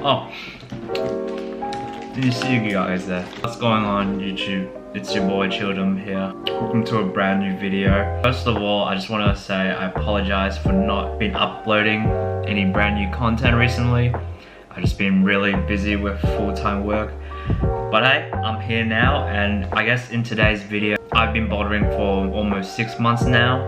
Oh, didn't see you guys there. What's going on YouTube? It's your boy Children here. Welcome to a brand new video. First of all, I just want to say I apologize for not been uploading any brand new content recently. I've just been really busy with full-time work. But hey, I'm here now, and I guess in today's video, I've been bouldering for almost 6 months now,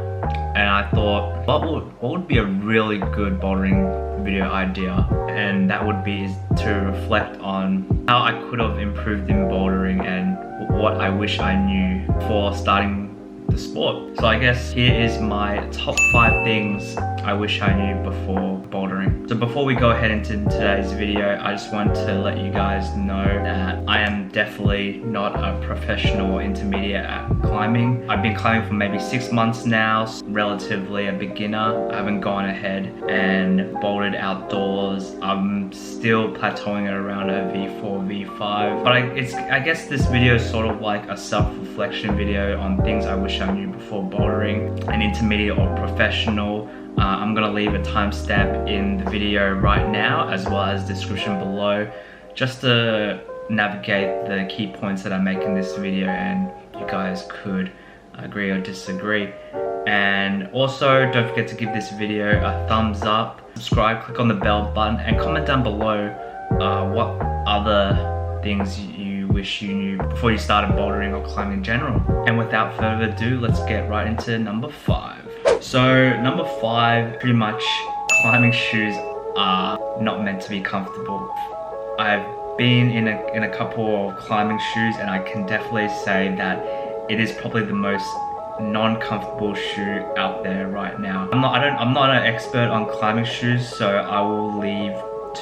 and I thought, what would be a really good bouldering video idea? And that would be to reflect on how I could have improved in bouldering and what I wish I knew before starting the sport. So I guess here is my top 5 things I wish I knew before bouldering. So before we go ahead into today's video, I just want to let you guys know that I am definitely not a professional or intermediate at climbing. I've been climbing for maybe 6 months now, relatively a beginner. I haven't gone ahead and bouldered outdoors. I'm still plateauing at around a V4, V5. But I guess this video is sort of like a self-reflection video on things I wish I knew before bouldering, an intermediate or professional. I'm gonna leave a timestamp in the video right now, as well as description below, just to navigate the key points that I make in this video, and you guys could agree or disagree. And also, don't forget to give this video a thumbs up, subscribe, click on the bell button, and comment down below what other things you wish you knew before you started bouldering or climbing in general. And without further ado, let's get right into number 5. So number 5, pretty much climbing shoes are not meant to be comfortable. I've been in a couple of climbing shoes, and I can definitely say that it is probably the most non-comfortable shoe out there right now. I'm not an expert on climbing shoes, so I will leave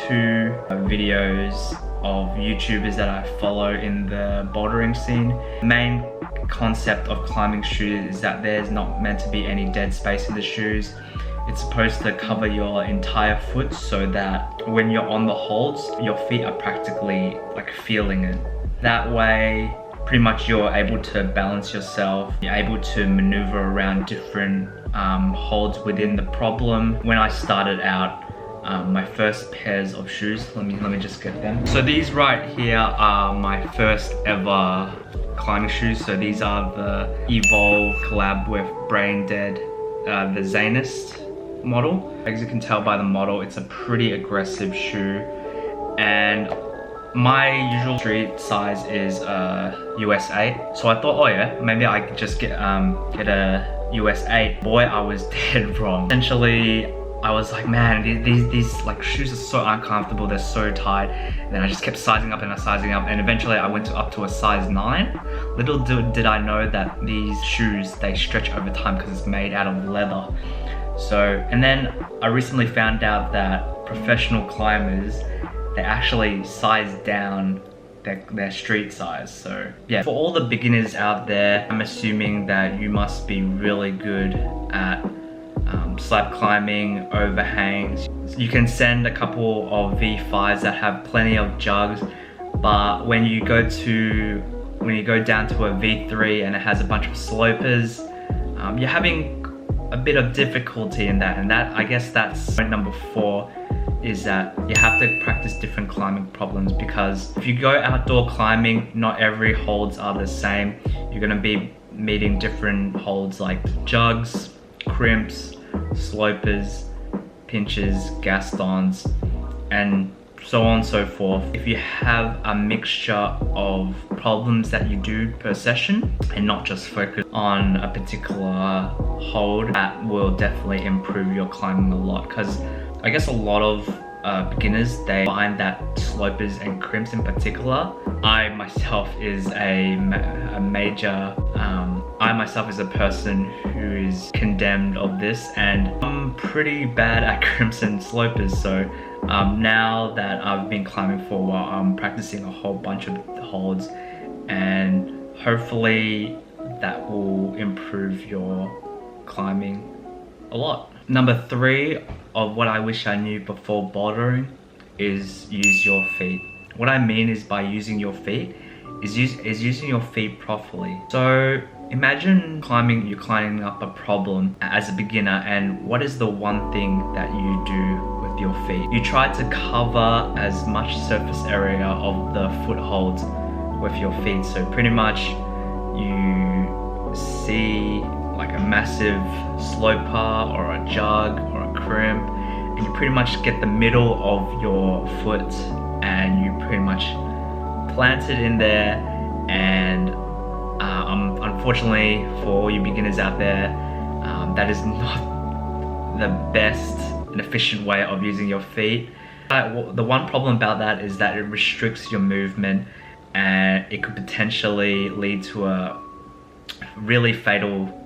2 videos of YouTubers that I follow in the bouldering scene. The main concept of climbing shoes is that there's not meant to be any dead space in the shoes. It's supposed to cover your entire foot so that when you're on the holds, your feet are practically like feeling it. That way, pretty much you're able to balance yourself, you're able to maneuver around different holds within the problem. When I started out, my first pairs of shoes, let me just get them. So these right here are my first ever climbing shoes. So these are the Evolve collab with Brain Dead, the Zanist model. As you can tell by the model, it's a pretty aggressive shoe, and my usual street size is US 8. So I thought, oh yeah, maybe I could just get a US 8. Boy, I was dead wrong. Essentially, I was like, man, these like shoes are so uncomfortable, they're so tight. And then I just kept sizing up, and eventually I went up to a size 9. Little did I know that these shoes, they stretch over time because it's made out of leather. So, and then I recently found out that professional climbers, they actually size down their street size. So yeah, for all the beginners out there, I'm assuming that you must be really good at slab climbing, overhangs. You can send a couple of V5s that have plenty of jugs, but when you go down to a V3 and it has a bunch of slopers, you're having a bit of difficulty in that. And that, I guess that's point number 4, is that you have to practice different climbing problems, because if you go outdoor climbing, not every holds are the same. You're gonna be meeting different holds like jugs, crimps, slopers, pinches, gastons, and so on and so forth. If you have a mixture of problems that you do per session and not just focus on a particular hold, that will definitely improve your climbing a lot. Because I guess a lot of beginners, they find that slopers and crimps in particular, I myself is I myself is a person who is condemned of this, and I'm pretty bad at crimps and slopers. So now that I've been climbing for a while, I'm practicing a whole bunch of holds, and hopefully that will improve your climbing a lot. Number 3 of what I wish I knew before bouldering is use your feet. What I mean is by using your feet is using your feet properly. So imagine you're climbing up a problem as a beginner, and what is the one thing that you do with your feet. You try to cover as much surface area of the footholds with your feet. So pretty much you see like a massive sloper or a jug or a crimp, and you pretty much get the middle of your foot and you pretty much plant it in there. And unfortunately for all you beginners out there, that is not the best and efficient way of using your feet. The one problem about that is that it restricts your movement, and it could potentially lead to a really fatal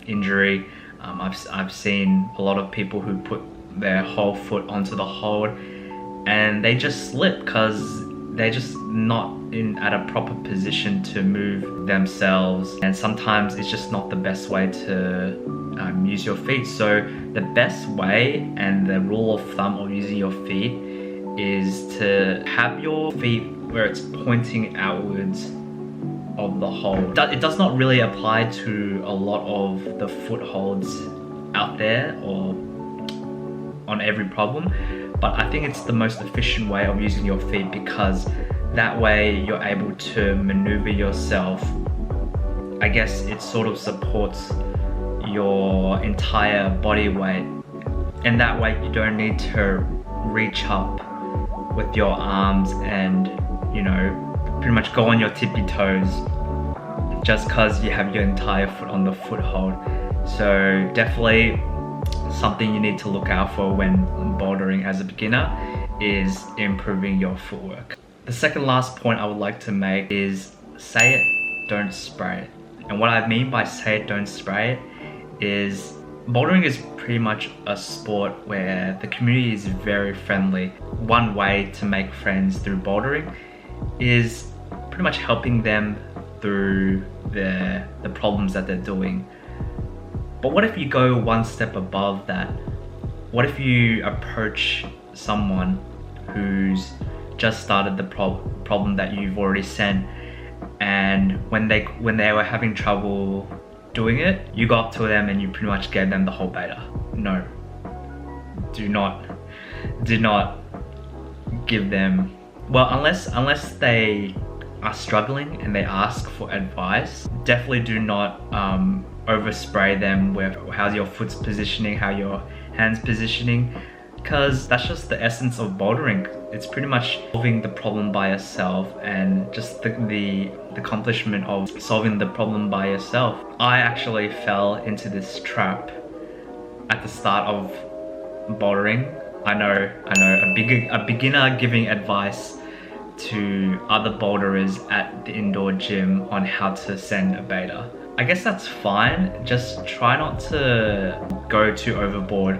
injury. I've seen a lot of people who put their whole foot onto the hold and they just slip because they're just not at a proper position to move themselves, and sometimes it's just not the best way to use your feet. So the best way and the rule of thumb of using your feet is to have your feet where it's pointing outwards of the hold. It does not really apply to a lot of the footholds out there or on every problem, but I think it's the most efficient way of using your feet, because that way you're able to maneuver yourself. I guess it sort of supports your entire body weight, and that way you don't need to reach up with your arms and, you know, pretty much go on your tippy toes just because you have your entire foot on the foothold. So definitely something you need to look out for when bouldering as a beginner is improving your footwork. The second last point I would like to make is say it, don't spray it. And what I mean by say it, don't spray it is bouldering is pretty much a sport where the community is very friendly. One way to make friends through bouldering is pretty much helping them through the problems that they're doing. But what if you go one step above that? What if you approach someone who's just started the problem that you've already sent, and when they were having trouble doing it, you go up to them and you pretty much gave them the whole beta? No, do not give them, well, unless they are struggling and they ask for advice, definitely do not overspray them with how's your foot's positioning, how your hands positioning, because that's just the essence of bouldering. It's pretty much solving the problem by yourself, and just the accomplishment of solving the problem by yourself. I actually fell into this trap at the start of bouldering. I know, a beginner giving advice to other boulderers at the indoor gym on how to send a beta. I guess that's fine, just try not to go too overboard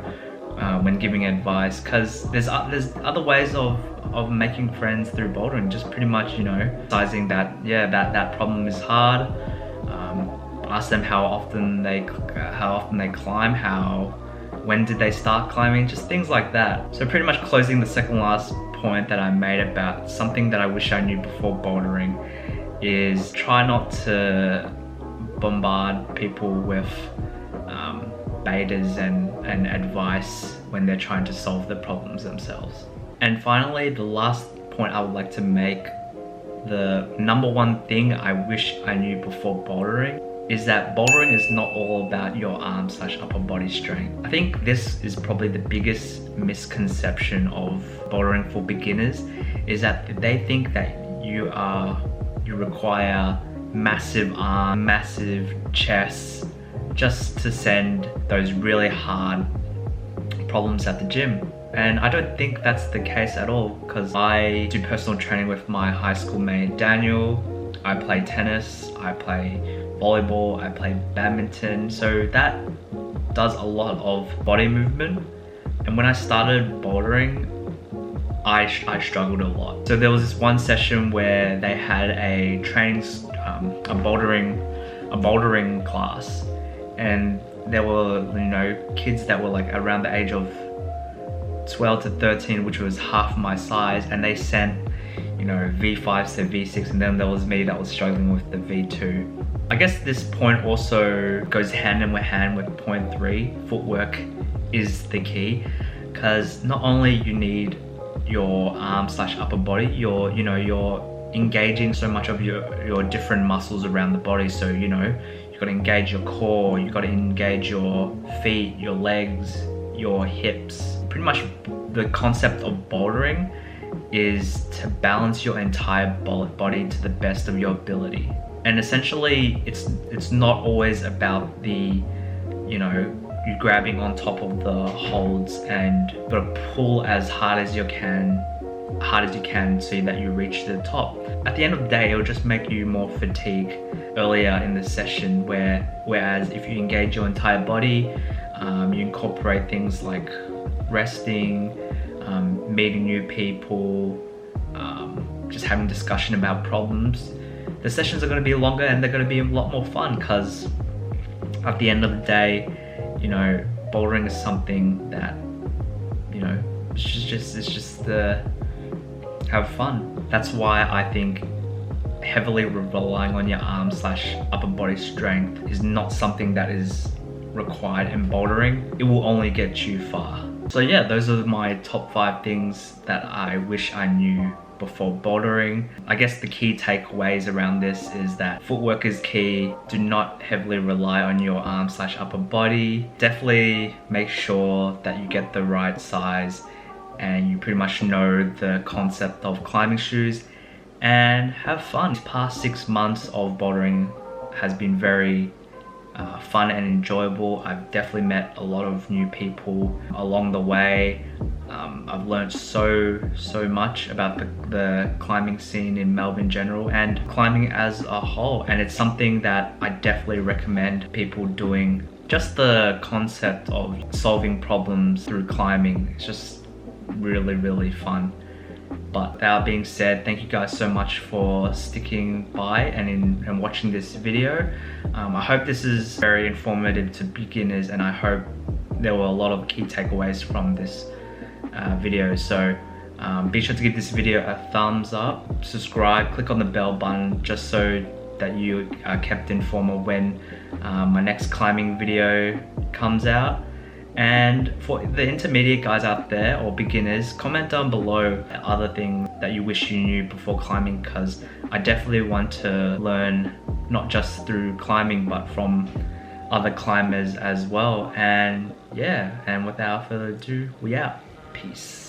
when giving advice, because there's other ways of making friends through bouldering. Just pretty much, you know, realizing that, yeah, that problem is hard. Ask them how often they climb, when did they start climbing, just things like that. So pretty much closing the second last point that I made about something that I wish I knew before bouldering is try not to bombard people with betas and advice when they're trying to solve the problems themselves. And finally, the last point I would like to make, the number one thing I wish I knew before bouldering, is that bouldering is not all about your arm/upper body strength. I think this is probably the biggest misconception of bouldering for beginners, is that they think that you require massive arms, massive chests, just to send those really hard problems at the gym. And I don't think that's the case at all, because I do personal training with my high school mate Daniel. I play tennis, I play volleyball, I play badminton, so that does a lot of body movement. And when I started bouldering, I struggled a lot. So there was this one session where they had a training, a bouldering class, and there were, you know, kids that were like around the age of 12 to 13, which was half my size, and they sent, you know, V5s to V6, and then there was me that was struggling with the V2. I guess this point also goes hand in hand with point 3, footwork is the key, because not only you need your arm / upper body, you're engaging so much of your different muscles around the body. So you've got to engage your core, you've got to engage your feet, your legs, your hips. Pretty much the concept of bouldering is to balance your entire body to the best of your ability. And essentially it's not always about the you grabbing on top of the holds and got to pull as hard as you can so that you reach the top. At the end of the day, it'll just make you more fatigued earlier in the session, whereas if you engage your entire body, you incorporate things like resting, meeting new people, just having discussion about problems, the sessions are going to be longer and they're going to be a lot more fun, because at the end of the day, bouldering is something that, it's just the have fun. That's why I think heavily relying on your arm / upper body strength is not something that is required in bouldering. It will only get you far. So yeah, those are my top 5 things that I wish I knew before bouldering. I guess the key takeaways around this is that footwork is key. Do not heavily rely on your arm / upper body. Definitely make sure that you get the right size and you pretty much know the concept of climbing shoes, and have fun. These past 6 months of bouldering has been very fun and enjoyable. I've definitely met a lot of new people along the way. I've learned so much about the climbing scene in Melbourne in general and climbing as a whole, and it's something that I definitely recommend people doing. Just the concept of solving problems through climbing, it's just really fun. But that being said, thank you guys so much for sticking by and watching this video. I hope this is very informative to beginners, and I hope there were a lot of key takeaways from this video. So be sure to give this video a thumbs up, subscribe, click on the bell button just so that you are kept informed of when my next climbing video comes out. And for the intermediate guys out there or beginners, comment down below other things that you wish you knew before climbing, because I definitely want to learn not just through climbing but from other climbers as well. And yeah, and without further ado, we out. Peace.